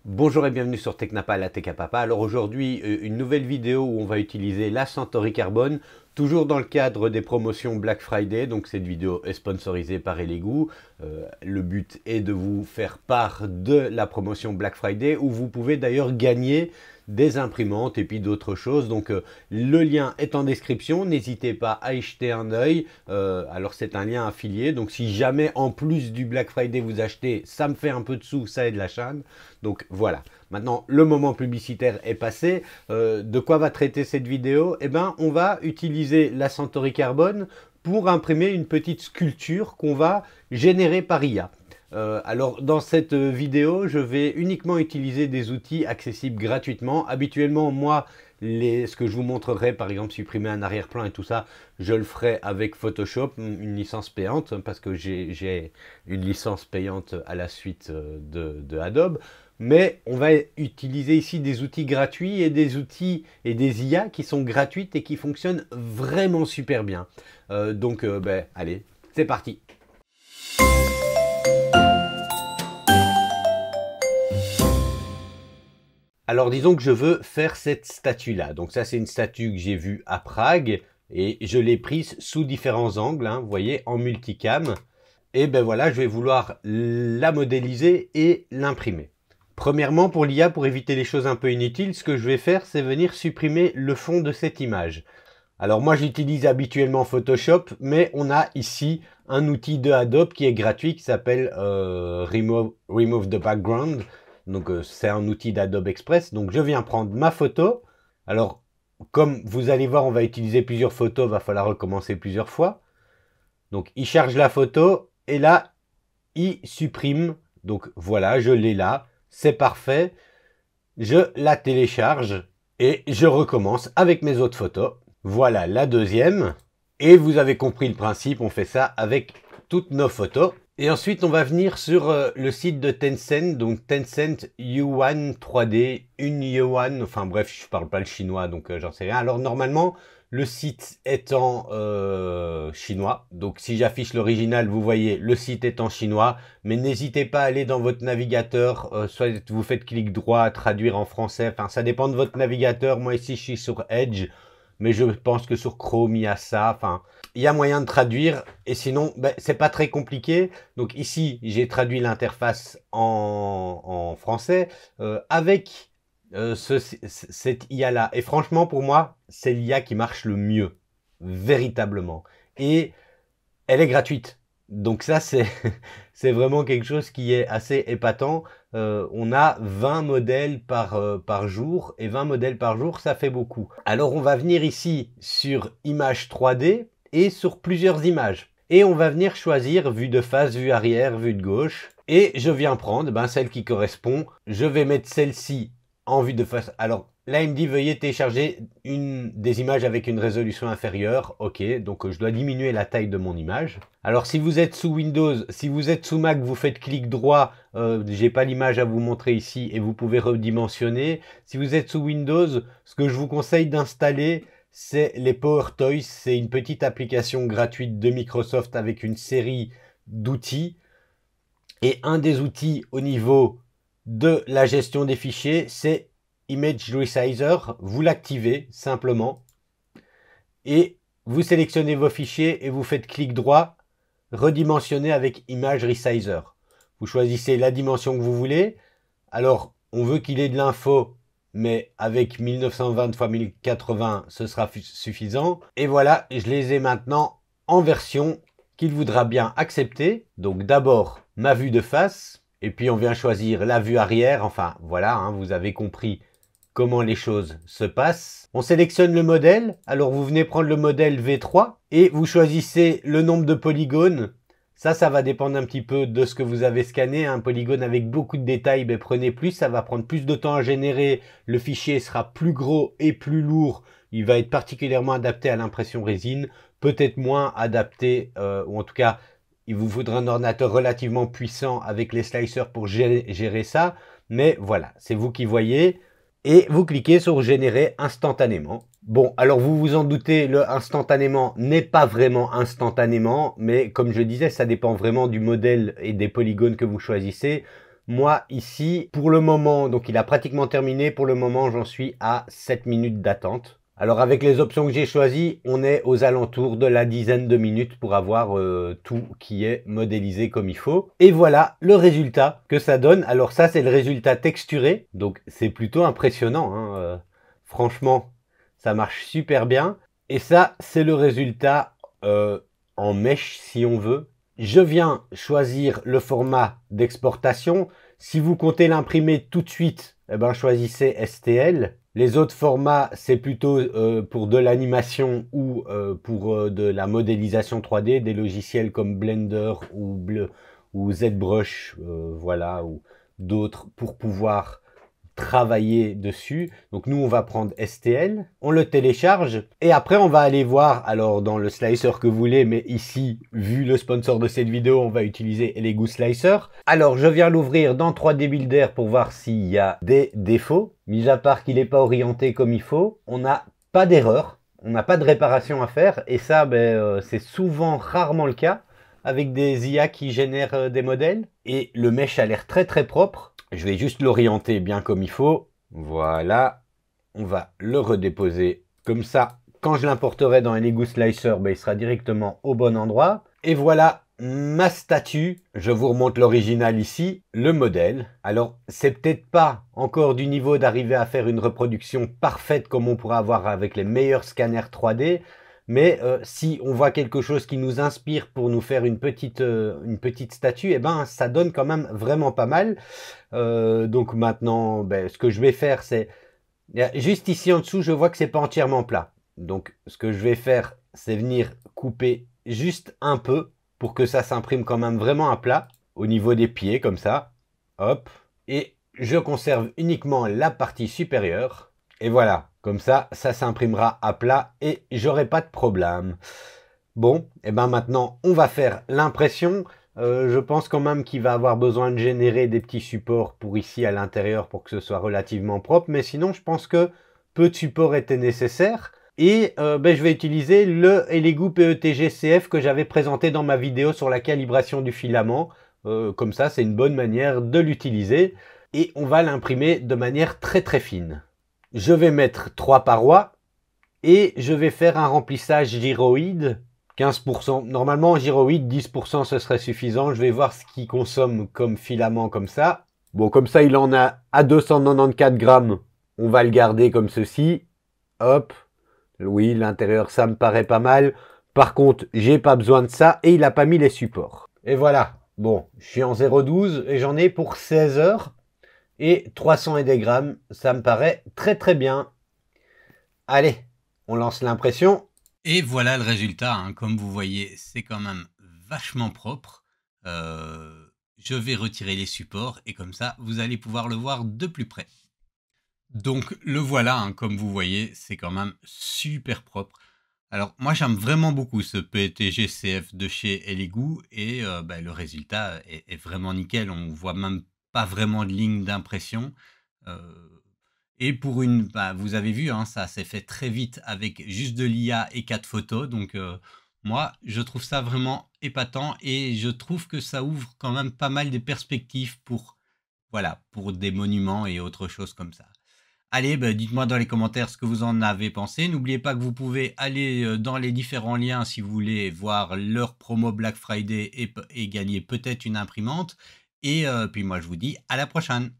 Bonjour et bienvenue sur Technapa, la Tech à Papa. Alors aujourd'hui, une nouvelle vidéo où on va utiliser la Centauri Carbone, toujours dans le cadre des promotions Black Friday. Donc cette vidéo est sponsorisée par Elegoo. Le but est de vous faire part de la promotion Black Friday où vous pouvez d'ailleurs gagner des imprimantes et puis d'autres choses. Donc le lien est en description, n'hésitez pas à y jeter un œil. Alors c'est un lien affilié, donc si jamais en plus du Black Friday vous achetez, ça me fait un peu de sous, ça aide la chaîne. Donc voilà, maintenant le moment publicitaire est passé. De quoi va traiter cette vidéo? Eh bien on va utiliser la Centauri Carbone pour imprimer une petite sculpture qu'on va générer par IA. Alors dans cette vidéo, je vais uniquement utiliser des outils accessibles gratuitement. Habituellement, moi, ce que je vous montrerai, par exemple supprimer un arrière-plan et tout ça, je le ferai avec Photoshop, une licence payante, parce que j'ai une licence payante à la suite de Adobe. Mais on va utiliser ici des outils gratuits et des outils et des IA qui sont gratuites et qui fonctionnent vraiment super bien. Allez, c'est parti! Alors disons que je veux faire cette statue-là. Donc ça c'est une statue que j'ai vue à Prague et je l'ai prise sous différents angles, hein, vous voyez, en multicam. Et ben voilà, je vais vouloir la modéliser et l'imprimer. Premièrement, pour l'IA, pour éviter les choses un peu inutiles, ce que je vais faire, c'est venir supprimer le fond de cette image. Alors moi j'utilise habituellement Photoshop, mais on a ici un outil de Adobe qui est gratuit, qui s'appelle Remove the Background. Donc c'est un outil d'Adobe Express. Donc je viens prendre ma photo. Alors comme vous allez voir, on va utiliser plusieurs photos, va falloir recommencer plusieurs fois. Donc il charge la photo et là il supprime. Donc voilà, je l'ai là, c'est parfait. Je la télécharge et je recommence avec mes autres photos. Voilà la deuxième. Et vous avez compris le principe, on fait ça avec toutes nos photos. Et ensuite, on va venir sur le site de Tencent, donc Tencent Yuan 3D, une Yuan, enfin bref, je parle pas le chinois, donc j'en sais rien. Alors normalement, le site est en chinois, donc si j'affiche l'original, vous voyez, le site est en chinois, mais n'hésitez pas à aller dans votre navigateur, soit vous faites clic droit, traduire en français, enfin ça dépend de votre navigateur. Moi ici, je suis sur Edge, mais je pense que sur Chrome, il y a ça, enfin... Il y a moyen de traduire et sinon, c'est pas très compliqué. Donc ici, j'ai traduit l'interface en français avec cette IA-là. Et franchement, pour moi, c'est l'IA qui marche le mieux, véritablement. Et elle est gratuite. Donc ça, c'est vraiment quelque chose qui est assez épatant. On a 20 modèles par jour et 20 modèles par jour, ça fait beaucoup. Alors on va venir ici sur Image 3D et sur plusieurs images. Et on va venir choisir vue de face, vue arrière, vue de gauche. Et je viens prendre celle qui correspond. Je vais mettre celle-ci en vue de face. Alors là, il me dit veuillez télécharger des images avec une résolution inférieure. Ok, donc je dois diminuer la taille de mon image. Alors si vous êtes sous Windows, si vous êtes sous Mac, vous faites clic droit. J'ai pas l'image à vous montrer ici et vous pouvez redimensionner. Si vous êtes sous Windows, ce que je vous conseille d'installer, c'est les PowerToys. C'est une petite application gratuite de Microsoft avec une série d'outils. Et un des outils au niveau de la gestion des fichiers, c'est Image Resizer. Vous l'activez simplement. Et vous sélectionnez vos fichiers et vous faites clic droit, redimensionner avec Image Resizer. Vous choisissez la dimension que vous voulez. Alors, on veut qu'il ait de l'info, mais avec 1920 x 1080, ce sera suffisant. Et voilà, je les ai maintenant en version qu'il voudra bien accepter. Donc d'abord, ma vue de face, et puis on vient choisir la vue arrière. Enfin, voilà, hein, vous avez compris comment les choses se passent. On sélectionne le modèle. Alors, vous venez prendre le modèle V3 et vous choisissez le nombre de polygones. Ça va dépendre un petit peu de ce que vous avez scanné. Un polygone avec beaucoup de détails, prenez plus. Ça va prendre plus de temps à générer. Le fichier sera plus gros et plus lourd. Il va être particulièrement adapté à l'impression résine. Peut-être moins adapté, ou en tout cas, il vous faudra un ordinateur relativement puissant avec les slicers pour gérer ça. Mais voilà, c'est vous qui voyez. Et vous cliquez sur générer instantanément. Bon, alors vous vous en doutez, le instantanément n'est pas vraiment instantanément, mais comme je disais, ça dépend vraiment du modèle et des polygones que vous choisissez. Moi, ici, pour le moment, donc il a pratiquement terminé. Pour le moment, j'en suis à 7 minutes d'attente. Alors avec les options que j'ai choisies, on est aux alentours de la dizaine de minutes pour avoir tout qui est modélisé comme il faut. Et voilà le résultat que ça donne. Alors ça, c'est le résultat texturé. Donc c'est plutôt impressionnant, hein. Franchement, ça marche super bien. Et ça, c'est le résultat en mèche si on veut. Je viens choisir le format d'exportation. Si vous comptez l'imprimer tout de suite, eh ben, choisissez STL. Les autres formats, c'est plutôt pour de l'animation ou pour de la modélisation 3D, des logiciels comme Blender ou ZBrush, voilà, ou d'autres pour pouvoir travailler dessus. Donc nous, on va prendre STL, on le télécharge et après, on va aller voir, alors dans le slicer que vous voulez, mais ici, vu le sponsor de cette vidéo, on va utiliser Elegoo Slicer. Alors, je viens l'ouvrir dans 3D Builder pour voir s'il y a des défauts. Mis à part qu'il n'est pas orienté comme il faut, on n'a pas d'erreur, on n'a pas de réparation à faire et ça, c'est souvent, rarement le cas avec des IA qui génèrent des modèles. Et le mesh a l'air très très propre. Je vais juste l'orienter bien comme il faut. Voilà. On va le redéposer comme ça. Quand je l'importerai dans Elegoo Slicer, il sera directement au bon endroit. Et voilà ma statue. Je vous remonte l'original ici, le modèle. Alors, c'est peut-être pas encore du niveau d'arriver à faire une reproduction parfaite comme on pourrait avoir avec les meilleurs scanners 3D. Mais si on voit quelque chose qui nous inspire pour nous faire une petite statue, eh ben, ça donne quand même vraiment pas mal. Donc maintenant, ce que je vais faire, c'est... Juste ici en dessous, je vois que c'est pas entièrement plat. Donc ce que je vais faire, c'est venir couper juste un peu pour que ça s'imprime quand même vraiment à plat au niveau des pieds, comme ça. Hop. Et je conserve uniquement la partie supérieure. Et voilà, comme ça s'imprimera à plat et j'aurai pas de problème. Bon, et ben maintenant, on va faire l'impression. Je pense quand même qu'il va avoir besoin de générer des petits supports pour ici à l'intérieur pour que ce soit relativement propre. Mais sinon, je pense que peu de supports étaient nécessaires. Et je vais utiliser le Elegoo PETG CF que j'avais présenté dans ma vidéo sur la calibration du filament. Comme ça, c'est une bonne manière de l'utiliser. Et on va l'imprimer de manière très très fine. Je vais mettre 3 parois et je vais faire un remplissage gyroïde, 15%. Normalement, en gyroïde, 10% ce serait suffisant. Je vais voir ce qu'il consomme comme filament comme ça. Bon, comme ça, il en a à 294 grammes. On va le garder comme ceci. Hop. Oui, l'intérieur, ça me paraît pas mal. Par contre, j'ai pas besoin de ça et il n'a pas mis les supports. Et voilà. Bon, je suis en 0,12 et j'en ai pour 16 heures. Et 300 et des grammes, ça me paraît très très bien. Allez, on lance l'impression. Et voilà le résultat, hein. Comme vous voyez, c'est quand même vachement propre. Je vais retirer les supports et comme ça, vous allez pouvoir le voir de plus près. Donc le voilà, hein, comme vous voyez, c'est quand même super propre. Alors moi j'aime vraiment beaucoup ce PETG CF de chez Elegoo et le résultat est vraiment nickel. On voit même pas vraiment de ligne d'impression. Et pour une, vous avez vu, hein, ça s'est fait très vite avec juste de l'IA et 4 photos. Donc moi je trouve ça vraiment épatant et je trouve que ça ouvre quand même pas mal de perspectives pour, voilà, pour des monuments et autres choses comme ça. Allez, dites-moi dans les commentaires ce que vous en avez pensé. N'oubliez pas que vous pouvez aller dans les différents liens si vous voulez voir leur promo Black Friday et gagner peut-être une imprimante. Et puis moi, je vous dis à la prochaine.